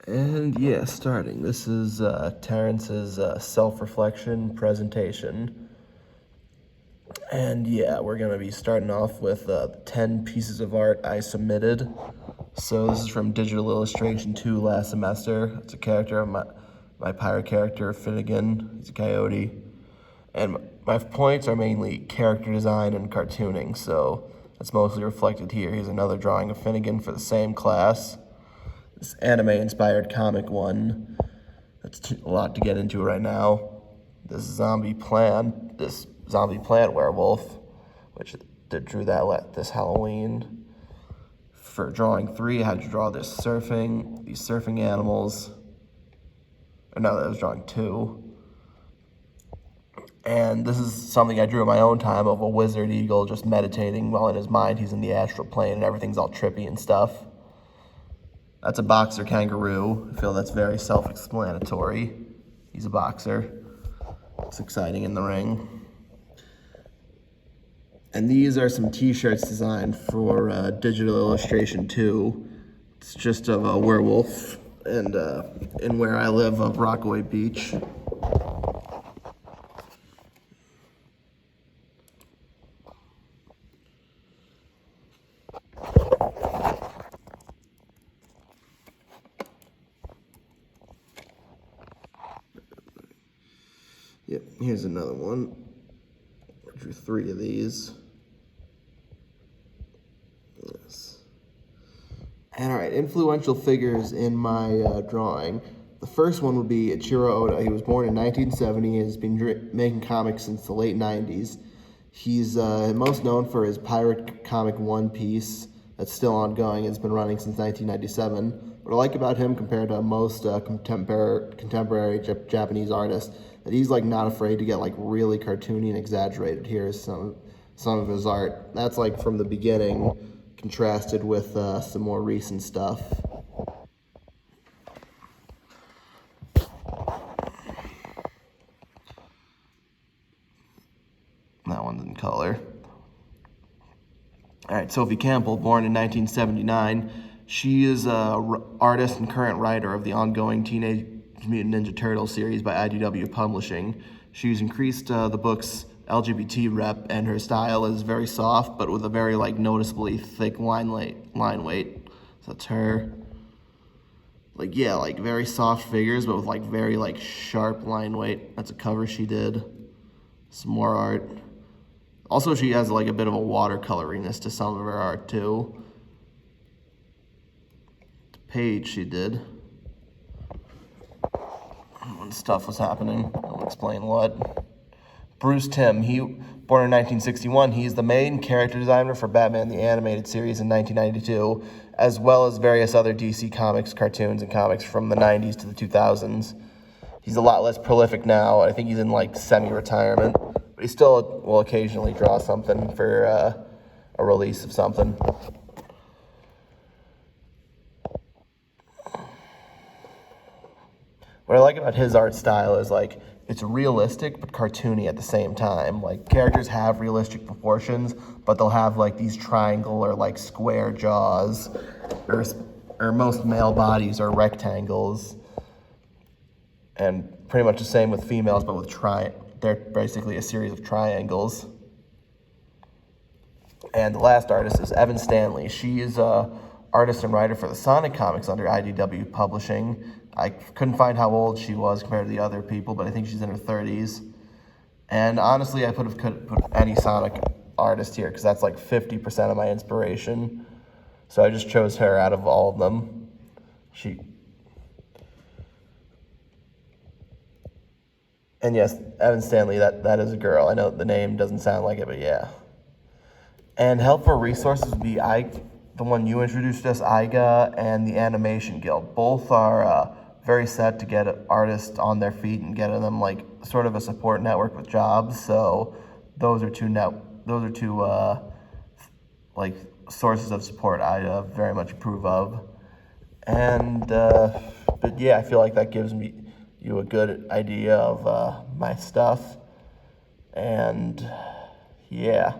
And yeah, starting. This is Terrence's self-reflection presentation. And yeah, we're going to be starting off with 10 pieces of art I submitted. So this is from Digital Illustration 2 last semester. It's a character of my pirate character, Finnegan. He's a coyote. And my points are mainly character design and cartooning, so that's mostly reflected here. Here's another drawing of Finnegan for the same class. This anime-inspired comic one. That's a lot to get into right now. This zombie plant werewolf, which drew that this Halloween. For drawing 3, I had to draw these surfing animals. Or no, that was drawing 2. And this is something I drew in my own time of a wizard eagle just meditating while in his mind he's in the astral plane and everything's all trippy and stuff. That's a boxer kangaroo. I feel that's very self-explanatory. He's a boxer. It's exciting in the ring. And these are some t-shirts designed for Digital Illustration 2. It's just of a werewolf and in where I live of Rockaway Beach. Yep, here's another one. I drew 3 of these. Yes. And all right, influential figures in my drawing. The first one would be Ichiro Oda. He was born in 1970 and has been making comics since the late 90s. He's most known for his pirate comic One Piece that's still ongoing. It's been running since 1997. What I like about him compared to most contemporary Japanese artists, that he's like not afraid to get like really cartoony and exaggerated. Here's some of his art. That's like from the beginning, contrasted with some more recent stuff. That one's in color. All right, Sophie Campbell, born in 1979. She is an artist and current writer of the ongoing Teenage Mutant Ninja Turtles series by IDW Publishing. She's increased the book's LGBT rep, and her style is very soft, but with a very noticeably thick line weight. So that's her. Very soft figures, but with very sharp line weight. That's a cover she did. Some more art. Also, she has a bit of a watercoloriness to some of her art too. The page she did. When stuff was happening, I'll explain what. Bruce Timm, born in 1961, he's the main character designer for Batman the Animated Series in 1992, as well as various other DC Comics cartoons and comics from the 90s to the 2000s. He's a lot less prolific now. I think he's in semi-retirement, but he still will occasionally draw something for a release of something. What I like about his art style is it's realistic but cartoony at the same time. Characters have realistic proportions, but they'll have these triangle or square jaws, or most male bodies are rectangles. And pretty much the same with females, but with they're basically a series of triangles. And the last artist is Evan Stanley. She is a artist and writer for the Sonic comics under IDW Publishing. I couldn't find how old she was compared to the other people, but I think she's in her 30s. And honestly, I could have put any Sonic artist here because that's 50% of my inspiration. So I just chose her out of all of them. And yes, Evan Stanley, that is a girl. I know the name doesn't sound like it, but yeah. And helpful resources would be the one you introduced us, IGA, and the Animation Guild. Both are very set to get artists on their feet and get them sort of a support network with jobs. So those are two sources of support I very much approve of. And but yeah, I feel like that gives you a good idea of my stuff. And yeah.